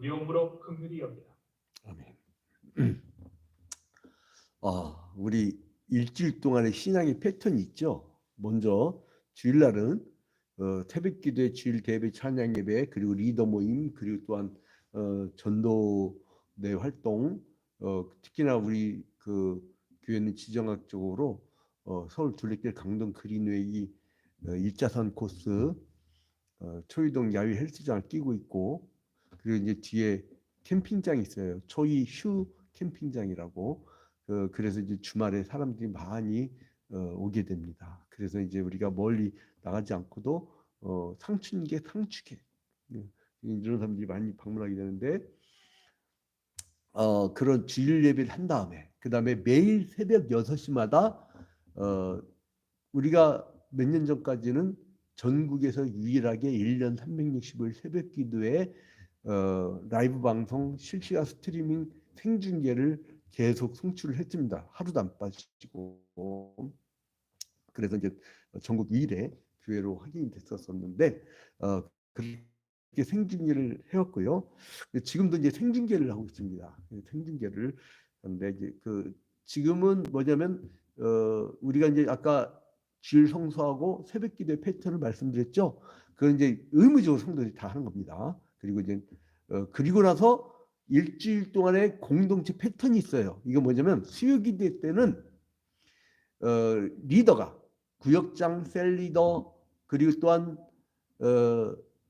두려움으로 긍휼히 여기라. 아멘. 우리 일주일 동안의 신앙의 패턴이 있죠. 먼저 주일날은 새벽기도회, 주일 대배, 찬양 예배, 그리고 리더 모임, 그리고 또한 전도내 활동, 특히나 우리 그 교회는 지정학적으로 서울 둘레길 강동 그린웨이 1차선 코스 초이동 야외 헬스장을 끼고 있고, 그리고 이제 뒤에 캠핑장이 있어요. 초이 휴 캠핑장이라고. 그래서 이제 주말에 사람들이 많이 오게 됩니다. 그래서 이제 우리가 멀리 나가지 않고도 상춘계, 상축계 이런 사람들이 많이 방문하게 되는데, 그런 주일 예배를 한 다음에 그 다음에 매일 새벽 6시마다 우리가 몇 년 전까지는 전국에서 유일하게 1년 365일 새벽 기도에 라이브 방송 실시간 스트리밍 생중계를 계속 송출을 했습니다. 하루도 안 빠지고. 그래서 이제 전국 유일의 교회로 확인이 됐었는데 그렇게 생중계를 해왔고요. 지금도 이제 생중계를 하고 있습니다. 생중계를 하는데 이제 지금은 뭐냐면 우리가 이제 아까 주일 성수하고 새벽 기도의 패턴을 말씀드렸죠. 그건 이제 의무적으로 성도들이 다 하는 겁니다. 그리고 이제 그리고 나서 일주일 동안의 공동체 패턴이 있어요. 이거 뭐냐면 수요 기도 때는 리더가 구역장, 셀리더, 그리고 또한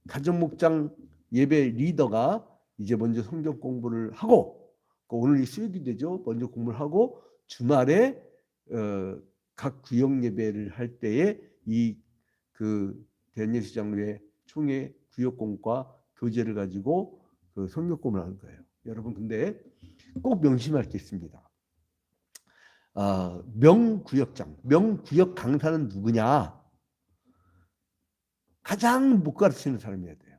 가정목장 예배 리더가 이제 먼저 성경 공부를 하고, 오늘 이 수요 기도죠. 먼저 공부를 하고 주말에 각 구역 예배를 할 때에 대한예수 장로회 총회 구역공과 교재를 가지고 그 성경 공부를 하는 거예요. 여러분 근데 꼭 명심할 게 있습니다. 명구역장, 명구역 강사는 누구냐? 가장 못 가르치는 사람이어야 돼요.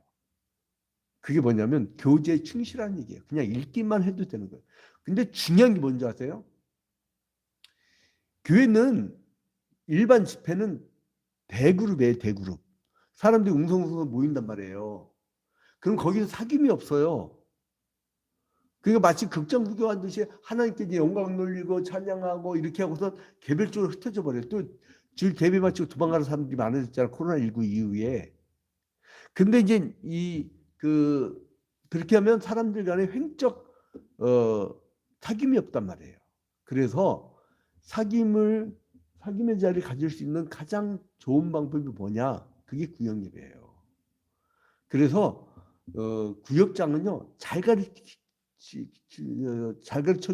그게 뭐냐면 교재에 충실한 얘기예요. 그냥 읽기만 해도 되는 거예요. 근데 중요한 게 뭔지 아세요? 교회는 일반 집회는 대그룹이에요. 대그룹. 사람들이 웅성웅성 모인단 말이에요. 그럼 거기서 사귐이 없어요. 그러니까 마치 극장 구경한 듯이 하나님께 이제 영광 돌리고 찬양하고 이렇게 하고서 개별적으로 흩어져 버려요. 또 주일 예배 마치고 도망가는 사람들이 많아졌잖아. 코로나19 이후에. 근데 이제 그렇게 하면 사람들 간에 횡적 사귐이 없단 말이에요. 그래서 사귐의 자리를 가질 수 있는 가장 좋은 방법이 뭐냐? 그게 구역 예배예요. 그래서 구역장은요 잘 가르쳐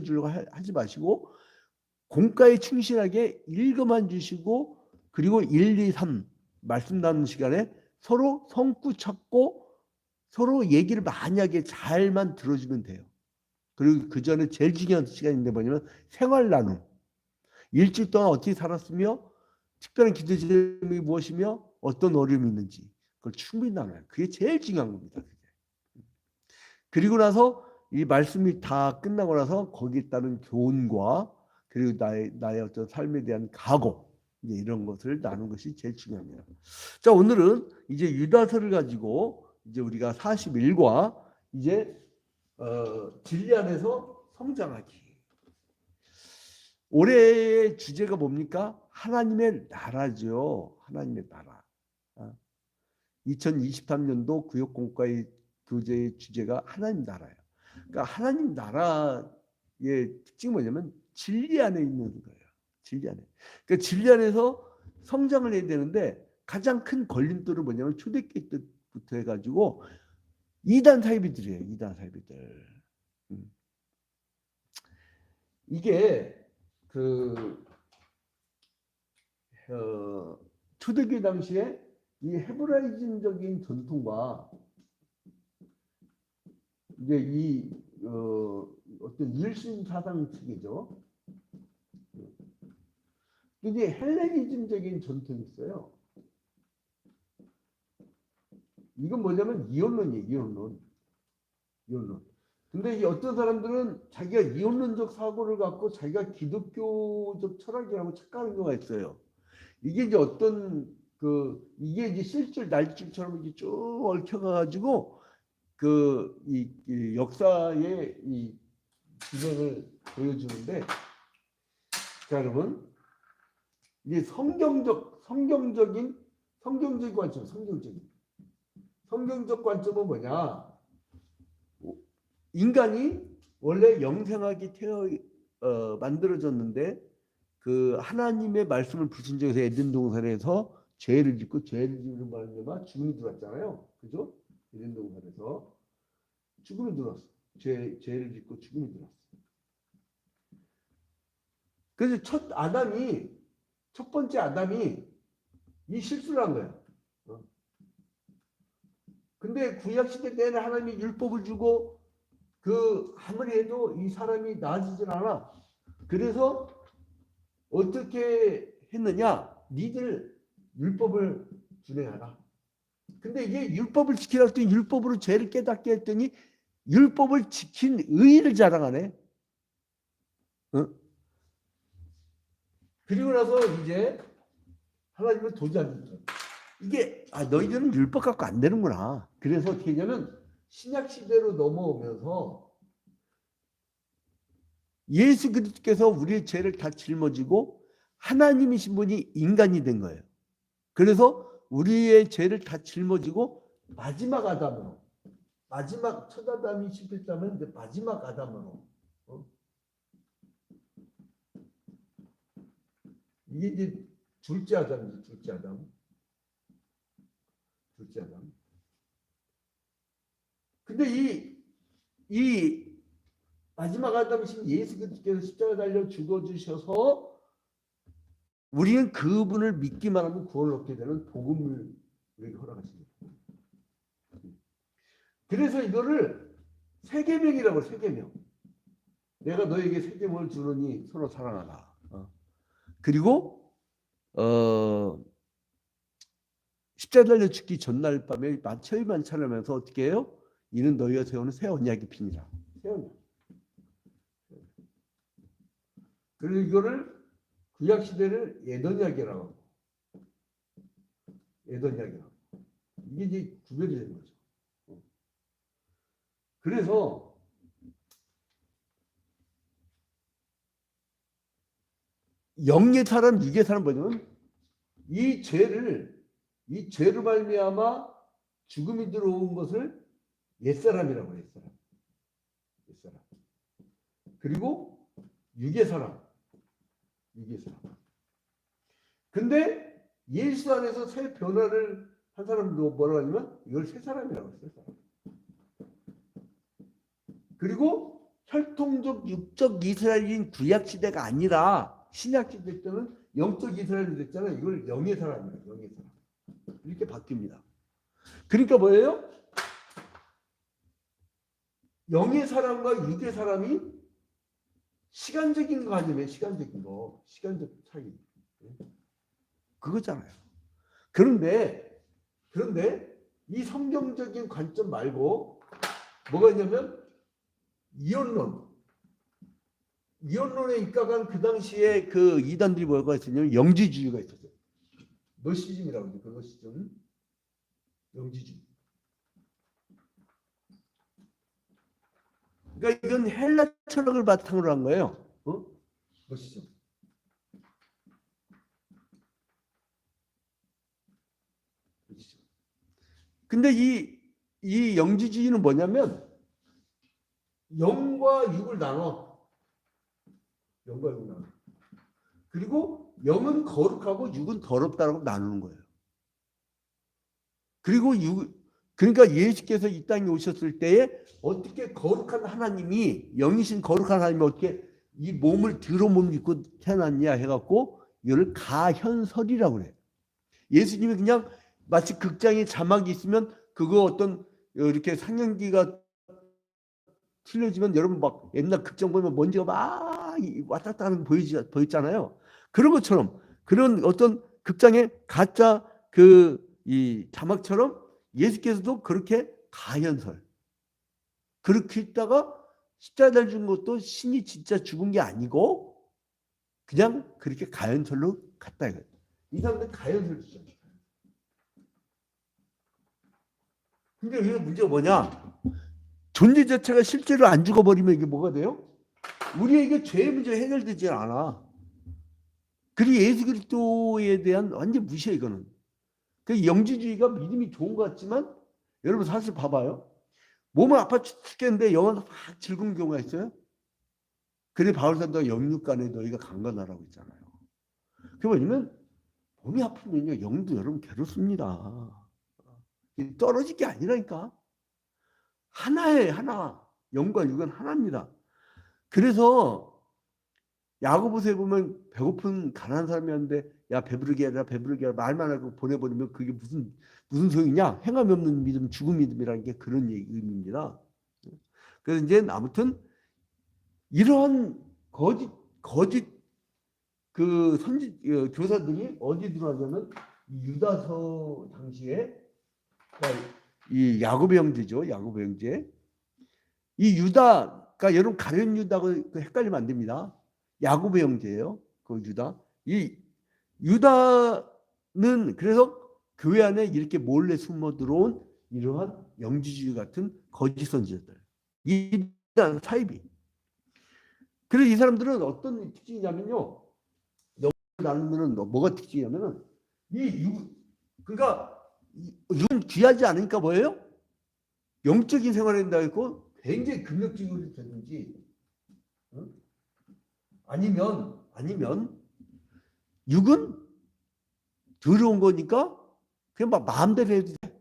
주려고 하지 마시고 공과에 충실하게 읽어만 주시고, 그리고 1, 2, 3 말씀 나누는 시간에 서로 성구 찾고 서로 얘기를 만약에 잘만 들어주면 돼요. 그리고 그 전에 제일 중요한 시간인데 뭐냐면 생활 나눔. 일주일 동안 어떻게 살았으며 특별한 기도 제목이 무엇이며 어떤 어려움이 있는지 그걸 충분히 나눠요. 그게 제일 중요한 겁니다. 그리고 나서 이 말씀이 다 끝나고 나서 거기에 따른 교훈과 그리고 나의 어떤 삶에 대한 각오, 이제 이런 것을 나누는 것이 제일 중요합니다. 자, 오늘은 이제 유다서를 가지고 이제 우리가 41과 이제 진리 안에서 성장하기. 올해의 주제가 뭡니까? 하나님의 나라죠. 하나님의 나라. 2023년도 구역공과의 교재의 주제가 하나님 나라예요. 그러니까 하나님 나라의 특징이 뭐냐면 진리 안에 있는 거예요. 진리 안에. 그러니까 진리 안에서 성장을 해야 되는데 가장 큰 걸림돌은 뭐냐면 초대교회 때부터 해가지고 이단 사이비들이에요. 이단 사이비들. 이게 초대교회 당시에 이 헤브라이즘적인 전통과 이제 어떤 일신 사상 측이죠. 이제 헬레니즘적인 전통이 있어요. 이건 뭐냐면 이혼론이에요. 이혼론. 근데 어떤 사람들은 자기가 이혼론적 사고를 갖고 자기가 기독교적 철학이라고 착각하는 경우가 있어요. 이게 이제 어떤 이게 이제 실줄 날줄처럼 이렇게 쭉 얽혀가지고 이 역사의 이 진행을 보여주는데, 자, 여러분, 이 성경적인 성경적 관점은 뭐냐? 인간이 원래 영생하게 만들어졌는데 그 하나님의 말씀을 불순종해서 에덴 동산에서 죄를 짓고 죄를 지는 바람에 죽음이 들어왔잖아요. 그죠? 에덴 동산에서 죽음이 들어왔어. 죄를 짓고 죽음이 들어왔어. 그래서 첫 번째 아담이 이 실수를 한 거야. 근데 구약 시대 때는 하나님이 율법을 주고 아무리 해도 이 사람이 나아지질 않아. 그래서 어떻게 했느냐? 니들 율법을 준행하라. 근데 이게 율법을 지키라 했더니 율법으로 죄를 깨닫게 했더니 율법을 지킨 의의를 자랑하네. 그리고 나서 이제 하나님을 도전하는 이게 너희들은 율법 갖고 안 되는구나. 그래서 어떻게 했냐면 신약 시대로 넘어오면서 예수 그리스도께서 우리의 죄를 다 짊어지고 하나님이신 분이 인간이 된 거예요. 그래서 우리의 죄를 다 짊어지고 마지막 아담으로, 마지막 첫 아담이 실패했다면 이제 마지막 아담으로, 이게 이제 둘째 아담이지. 둘째 아담. 근데 이 마지막 아담이신 예수 그리스도께서 십자가 달려 죽어주셔서 우리는 그분을 믿기만 하면 구원을 얻게 되는 복음을 우리에게 허락하십니다. 그래서 이거를 세계명이라고 해요. 세계명. 내가 너에게 세계명을 주노니 서로 사랑하라. 그리고 십자가 달려 죽기 전날 밤에 철만 찬양하면서 어떻게 해요? 이는 너희가 세우는 새 언약의 핀이라. 새 언약. 그리고 이거를 구약 시대를 에덴약이라고 하고, 에덴약이라고. 이게 이제 구별이 되는 거죠. 그래서 영의 사람, 육의 사람 뭐냐면 이 죄로 말미암아 죽음이 들어온 것을 옛사람이라고 해요. 옛사람. 그리고 육의 사람. 근데 예수 안에서 새 변화를 한 사람도 뭐라고 하냐면 이걸 새 사람이라고 해요. 새 사람. 그리고 혈통적 육적 이스라엘인 구약 시대가 아니라 신약 시대 때는 영적 이스라엘이 됐잖아요. 이걸 영의 사람이에요. 영의 사람. 이렇게 바뀝니다. 그러니까 뭐예요? 영의 사람과 육의 사람이 시간적인 거 아니면 시간적인 거. 시간적 차이. 그거잖아요. 그런데 이 성경적인 관점 말고 뭐가 있냐면 이원론에 입각한 그 당시에 그 이단들이 뭐가 있었냐면 영지주의가 있었어요. 노시즘이라고 하죠. 그 노시즘. 영지주의. 그러니까 이건 헬라 철학을 바탕으로 한 거예요. 노시즘. 근데 이 영지주의는 뭐냐면 영과 육을 나눠. 그리고 영은 거룩하고 육은 더럽다라고 나누는 거예요. 그리고 그러니까 예수께서 이 땅에 오셨을 때에 어떻게 거룩한 하나님이, 영이신 거룩한 하나님이 어떻게 이 몸을 더러운 몸을 입고 태어났냐 해갖고 이걸 가현설이라고 그래요. 예수님이 그냥 마치 극장에 자막이 있으면 그거 어떤 이렇게 상영기가 틀려지면 여러분 막 옛날 극장 보면 먼지가 막 왔다 갔다 하는 거 보였잖아요. 그런 것처럼 그런 어떤 극장의 가짜 이 자막처럼 예수께서도 그렇게 가현설 그렇게 있다가 십자가 달려 죽은 것도 신이 진짜 죽은 게 아니고 그냥 그렇게 가현설로 갔다 이거예요. 이 사람들 가현설 주죠. 근데 여기서 문제가 뭐냐? 존재 자체가 실제로 안 죽어버리면 이게 뭐가 돼요? 우리에게 죄의 문제가 해결되지 않아. 그리고 예수 그리스도에 대한 완전 무시해 이거는. 그 영지주의가 믿음이 좋은 것 같지만 여러분 사실 봐봐요. 몸은 아파 죽겠는데 영은 확 즐거운 경우가 있어요. 그래 바울사도가 영육간에 너희가 강건하라고 있잖아요. 그게 뭐냐면 몸이 아프면요 영도 여러분 괴롭습니다. 떨어질 게 아니라니까. 하나예요 하나. 영과 육은 하나입니다. 그래서 야고보서에 보면 배고픈 가난한 사람이었는데 야 배부르게 해라 배부르게 해라 말만 하고 보내버리면 그게 무슨 소용이냐? 행함이 없는 믿음 죽은 믿음이라는 게 그런 의미입니다. 그래서 이제 아무튼 이러한 거짓 그 선지 교사들이 어디 들어가냐면 유다서 당시에 이 야고보 형제죠. 야고보 형제. 이 유다가 여러분 가룟 유다하고 헷갈리면 안 됩니다. 야고보 형제예요. 그 유다. 이 유다는 그래서 교회 안에 이렇게 몰래 숨어 들어온 이러한 영지주의 같은 거짓 선지자들. 이단 사이비. 그래서 이 사람들은 어떤 특징이냐면요. 나누면은 뭐가 특징이냐면은 그러니까 이건 귀하지 않으니까 뭐예요? 영적인 생활을 한다고 했고 굉장히 금욕적으로 되든지 아니면 육은 더러운 거니까 그냥 막 마음대로 해도 돼.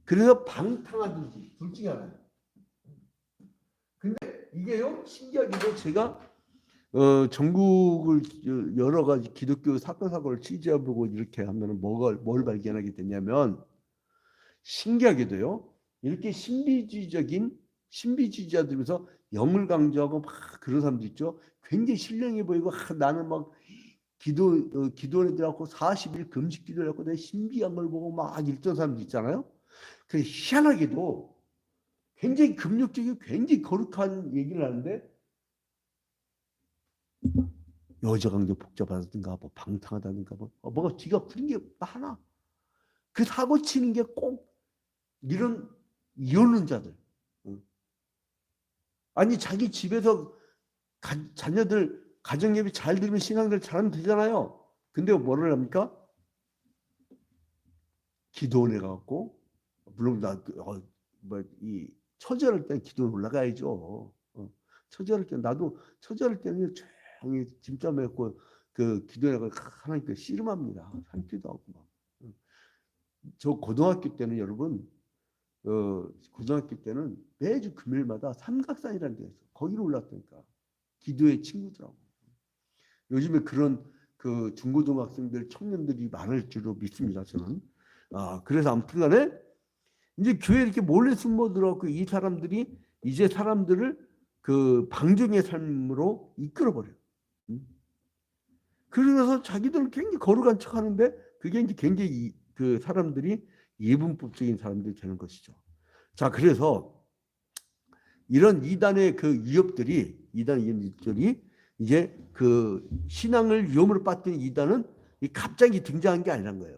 그래서 방탕하든지 둘 중에 하나예요. 근데 이게요 신기하게도 제가 전국을 여러 가지 기독교 사건을 취재해보고 이렇게 하면 뭘 발견하게 됐냐면 신기하게도요 이렇게 신비주의자들면서 영을 강조하고 막 그런 사람들 있죠. 굉장히 신령해 보이고 나는 막 기도원에 들어가고 40일 금식 기도를 하고 내 신비한 걸 보고 막 읽던 사람들 있잖아요. 그 희한하게도 굉장히 금욕적이고 굉장히 거룩한 얘기를 하는데 여자가 굉장히 복잡하다든가 뭐 방탕하다든가 뭐가 뒤가 그런 게 많아. 그 사고 치는 게 꼭 이런 이혼자들. 아니 자기 집에서 자녀들 가정예배 잘 들으면 신앙들 잘하면 되잖아요. 근데 뭐를 합니까? 기도원에 가갖고 물론 이 처절할 때는 기도원 올라가야죠. 처절할 때 나도 처절할 때는 조용히 짐싸 매고 그 기도원에 가 하나님께 씨름합니다. 산기도 하고 막. 저 고등학교 때는 여러분 고등학교 때는 매주 금요일마다 삼각산이라는 데가 있어. 거기로 올랐다니까. 기도의 친구들하고. 요즘에 그런 그 중고등학생들 청년들이 많을 줄로 믿습니다. 저는. 그래서 아무튼간에 이제 교회 이렇게 몰래 숨어 들어가고 이 사람들이 이제 사람들을 그 방종의 삶으로 이끌어버려요. 그래서 자기들은 굉장히 거룩한 척하는데 그게 이제 굉장히 그 사람들이 예분법적인 사람들이 되는 것이죠. 자, 그래서 이런 이단의 그 위협들이 이제 그 신앙을 위험으로 빠뜨린 이단은 갑자기 등장한 게 아니란 거예요.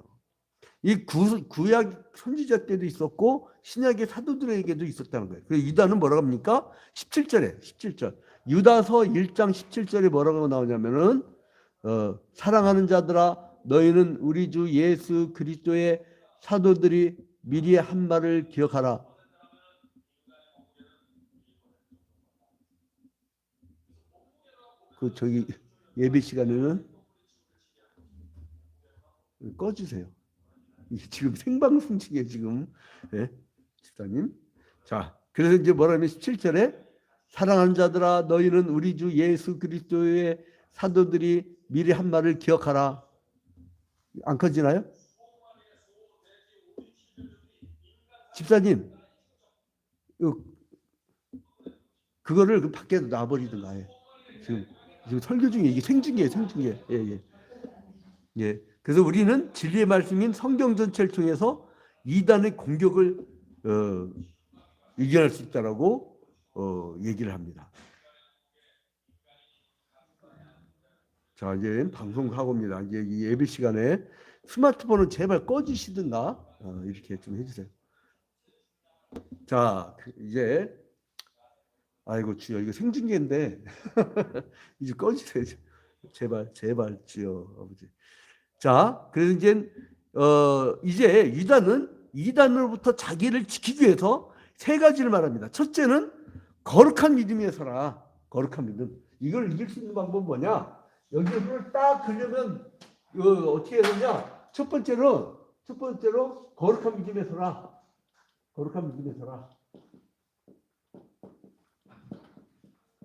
이 구약 선지자 때도 있었고 신약의 사도들에게도 있었다는 거예요. 그래서 이단은 뭐라고 합니까? 17절. 유다서 1장 17절에 뭐라고 나오냐면은 사랑하는 자들아 너희는 우리 주 예수 그리스도의 사도들이 미리 한 말을 기억하라. 그 저기 예배 시간에는 꺼주세요. 지금 생방송 중에 지금 집사님. 자, 그래서 이제 뭐라면 17절에 사랑하는 자들아 너희는 우리 주 예수 그리스도의 사도들이 미리 한 말을 기억하라. 안 커지나요? 집사님, 그거를 그 밖에 놔버리든가 해. 지금 설교 중에 이게 생중계. 예. 그래서 우리는 진리의 말씀인 성경 전체를 통해서 이단의 공격을 이겨낼 수 있다라고 얘기를 합니다. 자, 이제 방송하고입니다. 이제 이 예배 시간에 스마트폰은 제발 꺼주시든가 이렇게 좀 해주세요. 자, 이제 아이고 주여 이거 생중계인데 이제 꺼주세요. 제발 주여 아버지. 자, 그래서 이제 유다는 이단으로부터 자기를 지키기 위해서 세 가지를 말합니다. 첫째는 거룩한 믿음에 서라. 거룩한 믿음. 이걸 이길 수 있는 방법은 뭐냐? 여기를 딱 그려면 어떻게 해야 되냐? 첫 번째로 거룩한 믿음에 서라. 거룩한 믿음에 서라.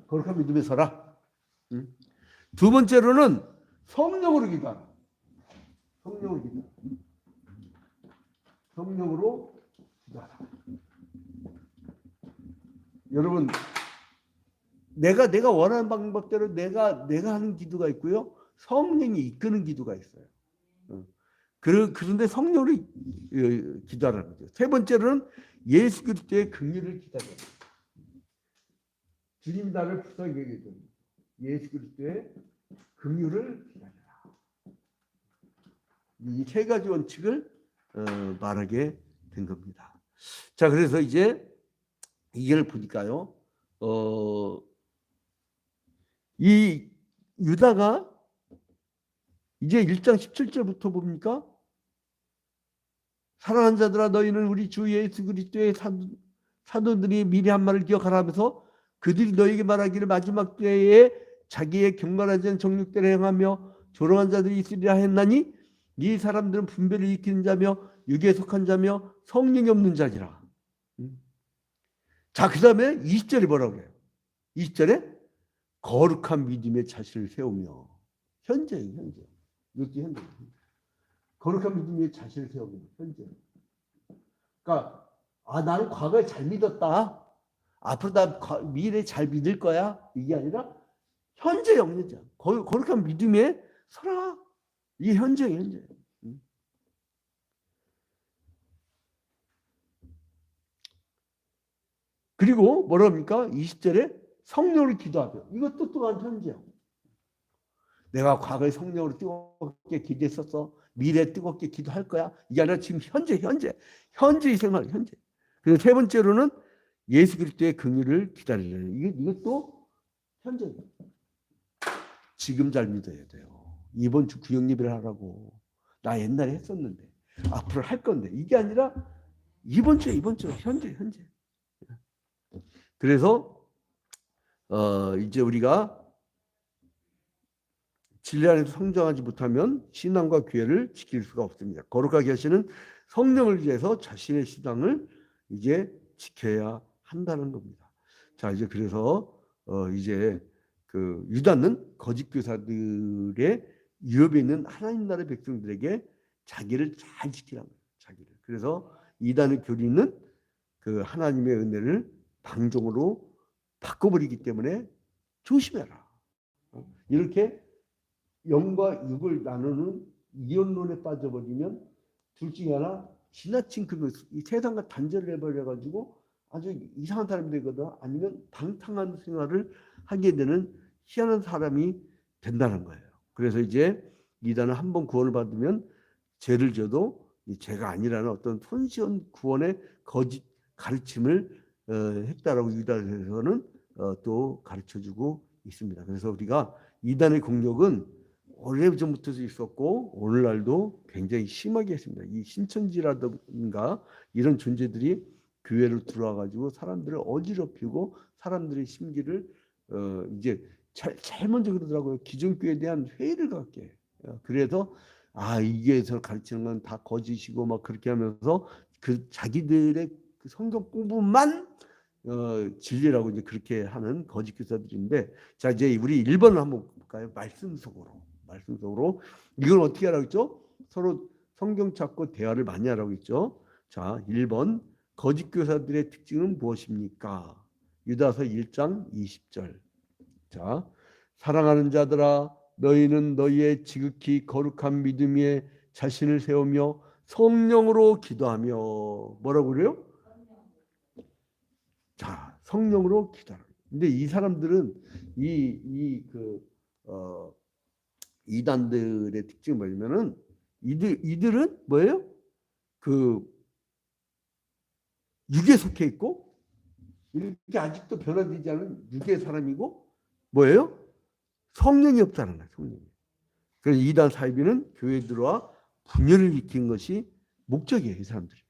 거룩한 믿음에 서라. 두 번째로는 성령으로 기도하라. 성령으로 기도하라. 성령으로 기도하라. 여러분, 내가 원하는 방법대로 내가 하는 기도가 있고요. 성령이 이끄는 기도가 있어요. 그런데 성령으로 기도하라는 거죠. 세 번째로는 예수 그리스도의 긍휼을 기다려라. 주님 나를 부탁하게 됩니다. 예수 그리스도의 긍휼을 기다려라. 이 세 가지 원칙을 말하게 된 겁니다. 자, 그래서 이제 이걸 보니까요. 이 유다가 이제 1장 17절부터 봅니까? 사랑하는 자들아 너희는 우리 주 예수 그리스도의 사도들이 미리 한 말을 기억하라 하면서 그들이 너에게 말하기를 마지막 때에 자기의 경건하지 않은 정욕대로 행하며 조롱한 자들이 있으리라 했나니 이 사람들은 분별을 일으키는 자며 육에 속한 자며 성령이 없는 자니라. 자, 그 다음에 20절에 뭐라고 해요? 20절에 거룩한 믿음의 자신을 세우며 현재예요. 현재. 이것도 현재. 거룩한 믿음의 자신을 세우며 현재. 그러니까 나는 과거에 잘 믿었다. 앞으로 나 미래에 잘 믿을 거야. 이게 아니라 현재 영역이야. 거룩한 믿음에 서라. 이게 현재예요. 현재. 그리고 뭐라 합니까? 20절에 성령을 기도하며. 이것도 또한 현재야. 내가 과거에 성령으로 뜨겁게 기도했었어. 미래에 뜨겁게 기도할 거야. 이게 아니라 지금 현재의 생활, 현재. 그리고 세 번째로는 예수 그리스도의 긍휼을 기다리는. 이것도 현재예요. 지금 잘 믿어야 돼요. 이번 주 구역 예배를 하라고. 나 옛날에 했었는데. 앞으로 할 건데. 이게 아니라 이번 주 현재. 그래서 이제 우리가 진리 안에서 성장하지 못하면 신앙과 교회를 지킬 수가 없습니다. 거룩하게 하시는 성령을 위해서 자신의 신앙을 이제 지켜야 한다는 겁니다. 자, 이제 그래서 이제 그 유다는 거짓 교사들의 유업에 있는 하나님 나라의 백성들에게 자기를 잘 지키라는 거예요. 자기를. 그래서 이단의 교리는 그 하나님의 은혜를 방종으로 바꿔버리기 때문에 조심해라. 이렇게 영과 육을 나누는 이혼론에 빠져버리면 둘 중에 하나 지나친 이 세상과 단절을 해버려가지고 아주 이상한 사람이 되거든. 아니면 방탕한 생활을 하게 되는 희한한 사람이 된다는 거예요. 그래서 이제 이단은 한번 구원을 받으면 죄를 져도 죄가 아니라는 어떤 손쉬운 구원의 거짓 가르침을 했다라고 유다에서는 또 가르쳐주고 있습니다. 그래서 우리가 이단의 공격은 오래전부터 있었고 오늘날도 굉장히 심하게 했습니다. 이 신천지라든가 이런 존재들이 교회를 들어와가지고 사람들을 어지럽히고 사람들의 심기를 이제 제일 먼저 그러더라고요. 기존 교회에 대한 회의를 갖게 해요. 그래서 이게서 가르치는 건 다 거짓이고 막 그렇게 하면서 그 자기들의 그 성경 공부만 진리라고 이제 그렇게 하는 거짓 교사들인데, 자 이제 우리 1번을 한번 볼까요? 말씀 속으로 이걸 어떻게 하라고 했죠? 서로 성경 찾고 대화를 많이 하라고 했죠. 자 1번 거짓 교사들의 특징은 무엇입니까? 유다서 1장 20절. 자 사랑하는 자들아 너희는 너희의 지극히 거룩한 믿음 위에 자신을 세우며 성령으로 기도하며 뭐라고 그래요? 자 성령으로 기도하라. 근데 이 사람들은 이단들의 특징이 뭐냐면은 이들은 뭐예요? 그 육에 속해 있고 이렇게 아직도 변화되지 않은 육의 사람이고 뭐예요? 성령이 없다는 거예요. 성령이. 그래서 이단 사이비는 교회에 들어와 분열을 일으킨 것이 목적이에요. 이 사람들이.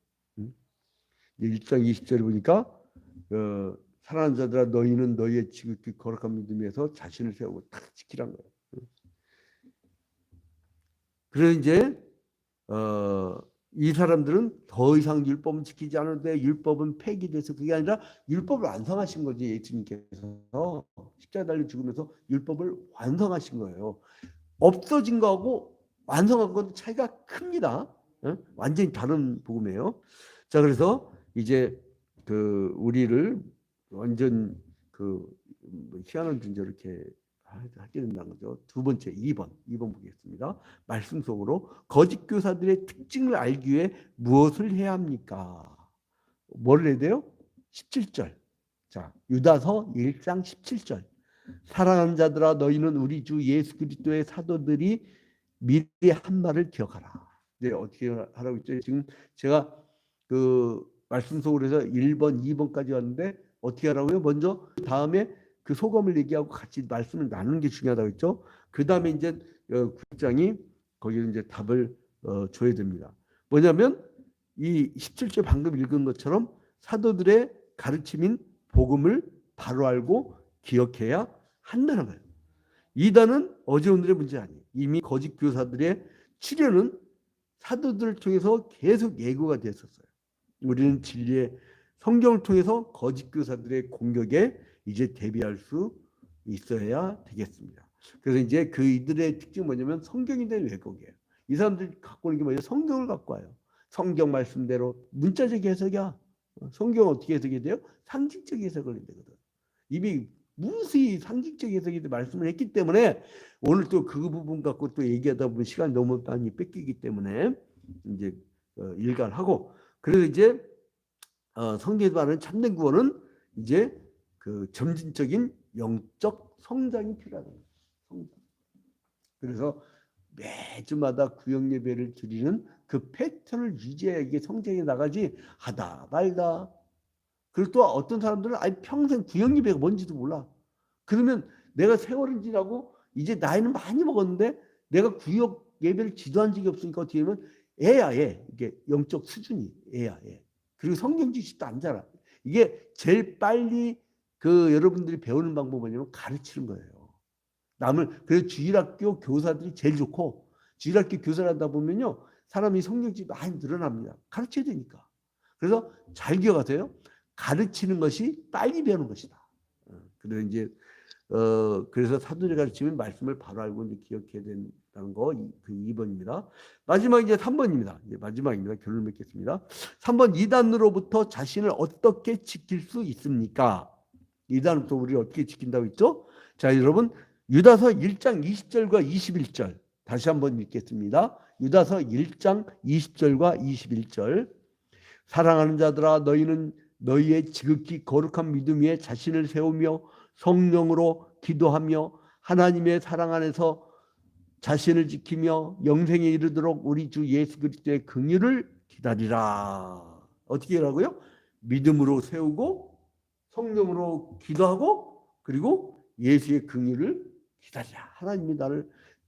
1장 20절에 보니까 사랑하는 자들아 너희는 너희의 지극히 거룩한 믿음에서 자신을 세우고 딱 지키란 거예요. 그래서 이제 이 사람들은 더 이상 율법은 지키지 않는데 율법은 폐기돼서 그게 아니라 율법을 완성하신 거지. 예수님께서 십자가 달려 죽으면서 율법을 완성하신 거예요. 없어진 거하고 완성한 건 차이가 큽니다. 완전히 다른 복음이에요. 자, 그래서 이제 우리를 완전 희한한 존재 이렇게 하게 된다는 거죠. 두 번째 2번 보겠습니다. 말씀 속으로 거짓 교사들의 특징을 알기 위해 무엇을 해야 합니까? 뭘 해야 돼요? 17절. 자, 유다서 1장 17절. 사랑하는 자들아 너희는 우리 주 예수 그리스도의 사도들이 미리 한 말을 기억하라. 네, 어떻게 하라고 했죠? 지금 제가 말씀 속으로 해서 1번, 2번까지 왔는데 어떻게 하라고요? 먼저 다음에 그 소감을 얘기하고 같이 말씀을 나누는 게 중요하다고 했죠. 그 다음에 이제 국장이 거기에 이제 답을 줘야 됩니다. 뭐냐면 이 17절 방금 읽은 것처럼 사도들의 가르침인 복음을 바로 알고 기억해야 한다는 거예요. 이단은 어제 오늘의 문제 아니에요. 이미 거짓 교사들의 출현은 사도들을 통해서 계속 예고가 됐었어요. 우리는 진리의 성경을 통해서 거짓 교사들의 공격에 이제 대비할 수 있어야 되겠습니다. 그래서 이제 이들의 특징은 뭐냐면 성경에 대한 왜곡이에요. 이 사람들이 갖고 오는 게 뭐냐면 성경을 갖고 와요. 성경 말씀대로 문자적 해석이야. 성경 어떻게 해석이 돼요? 상징적 해석을 해야 되거든. 이미 무수히 상징적 해석이 말씀을 했기 때문에 오늘 또 그 부분 갖고 또 얘기하다 보면 시간이 너무 많이 뺏기기 때문에 이제 일관하고 그래서 이제 성경에서 말하는 참된 구원은 이제 점진적인 영적 성장이 필요하다. 성장. 그래서 매주마다 구역 예배를 드리는 그 패턴을 유지해야 이게 성장이 나가지 하다 말다. 그리고 또 어떤 사람들은 아예 평생 구역 예배가 뭔지도 몰라. 그러면 내가 세월은 지나고 이제 나이는 많이 먹었는데 내가 구역 예배를 지도한 적이 없으니까 어떻게 하면 애야 애. 이게 영적 수준이 애야 애. 그리고 성경 지식도 안 자라. 이게 제일 빨리 여러분들이 배우는 방법은 뭐냐면 가르치는 거예요. 그래서 주일학교 교사들이 제일 좋고 주일학교 교사를 하다 보면요. 사람이 성경지 많이 늘어납니다. 가르쳐야 되니까. 그래서 잘 기억하세요. 가르치는 것이 빨리 배우는 것이다. 그래서 이제 그래서 사도들이 가르치면 말씀을 바로 알고 이제 기억해야 된다는 거 2번입니다. 마지막 이제 3번입니다. 이제 마지막입니다. 결론 맺겠습니다. 3번 이단으로부터 자신을 어떻게 지킬 수 있습니까? 이단으로부터 우리를 어떻게 지킨다고 했죠? 자, 여러분 유다서 1장 20절과 21절 다시 한번 읽겠습니다. 유다서 1장 20절과 21절 사랑하는 자들아 너희는 너희의 지극히 거룩한 믿음 위에 자신을 세우며 성령으로 기도하며 하나님의 사랑 안에서 자신을 지키며 영생에 이르도록 우리 주 예수 그리스도의 긍휼을 기다리라. 어떻게 하라고요? 믿음으로 세우고 성령으로 기도하고 그리고 예수의 긍휼을 기다리라.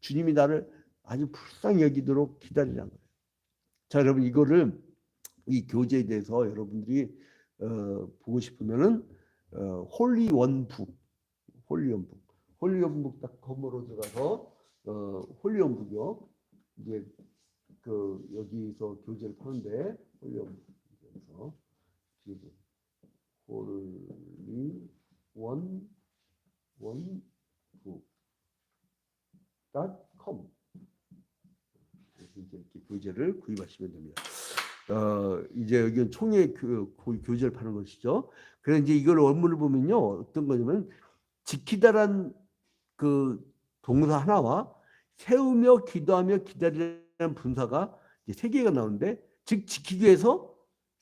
주님이 나를 아주 불쌍히 여기도록 기다리라는 거예요. 자, 여러분 이거를 이 교제에 대해서 여러분들이 보고 싶으면은 홀리원북 홀리원북.com으로 들어가서 홀리원북이요. 이제 여기서 교재를 파는데 홀리원북에서 홀리원북.com 이렇게 교재를 구입하시면 됩니다. 이제 여기는 총회 교재를 파는 것이죠. 그래서 이제 이걸 원문을 보면요, 어떤 거냐면 지키다란 동사 하나와 세우며 기도하며 기다리라는 분사가 이제 3개가 나오는데, 즉 지키기 위해서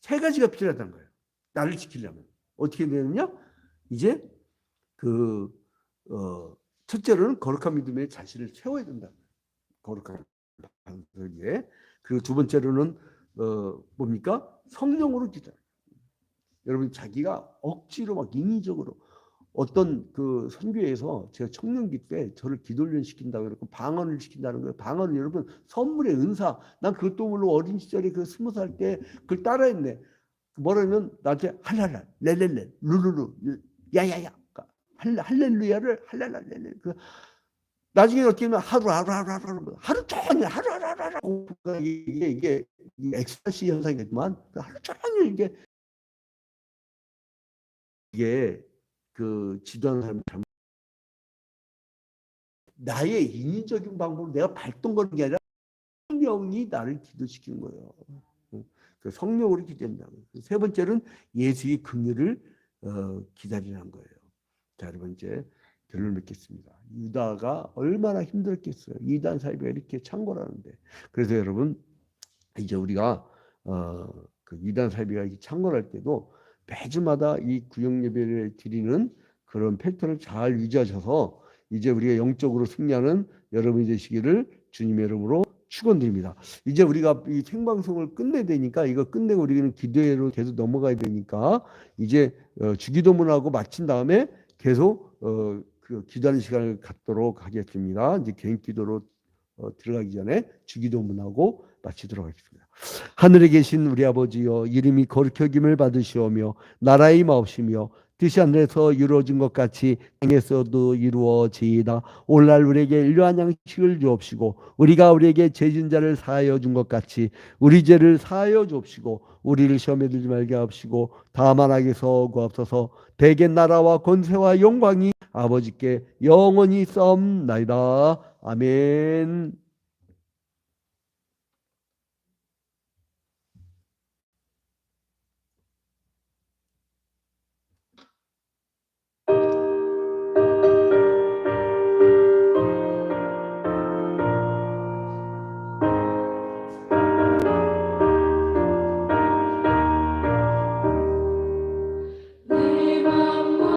3가지가 필요하다는 거예요. 나를 지키려면 어떻게 되느냐? 이제 첫째로는 거룩한 믿음에 자신을 세워야 된다. 거룩한 반석에. 그리고 두 번째로는 뭡니까? 성령으로 기도. 여러분 자기가 억지로 막 인위적으로 어떤 그 선교에서 제가 청년기 때 저를 기도훈련 시킨다고 그러고 방언을 시킨다는 거예요. 방언은 여러분 선물의 은사. 난 그것도 물론 어린 시절에 그 20살 때 그걸 따라했네. 뭐라면 나한테 할랄랄 렐렐렐 루루루 야야야 할렐루야를 할랄랄렐렐 그 나중에 어떻게 보면 하루 종일 하루 이게 엑스타시 현상이지만 하루 종일 이게 그 지도하는 사람 나의 인위적인 방법으로 내가 발동거리는 게 아니라 성령이 나를 기도시키는 거예요. 그 성령으로 기도한다고. 세 번째는 예수의 긍휼을 기다리는 거예요. 자, 여러분 이제 결론 맺겠습니다. 유다가 얼마나 힘들었겠어요. 이단 사이비가 이렇게 창궐하는데. 그래서 여러분 이제 우리가 그 이단 사이비가 이렇게 창궐할 때도 매주마다 이 구역 예배를 드리는 그런 패턴을 잘 유지하셔서 이제 우리가 영적으로 승리하는 여러분이 되시기를 주님의 이름으로 축원드립니다. 이제 우리가 이 생방송을 끝내야 되니까 이거 끝내고 우리는 기도회로 계속 넘어가야 되니까 이제 주기도문하고 마친 다음에 계속 그 기도하는 시간을 갖도록 하겠습니다. 이제 개인 기도로 들어가기 전에 주기도문하고 마치도록 하겠습니다. 하늘에 계신 우리 아버지여, 이름이 거룩히 여김을 받으시오며 나라의 임하옵시며 뜻이 하늘에서 이루어진 것 같이 땅에서도 이루어지이다. 오늘날 우리에게 일용할 양식을 주옵시고 우리가 우리에게 죄진 자를 사하여 준 것 같이 우리 죄를 사하여 주옵시고 우리를 시험에 들지 말게 하옵시고 다만 악에서 구하옵소서. 대개 나라와 권세와 영광이 아버지께 영원히 싸움나이다. 아멘.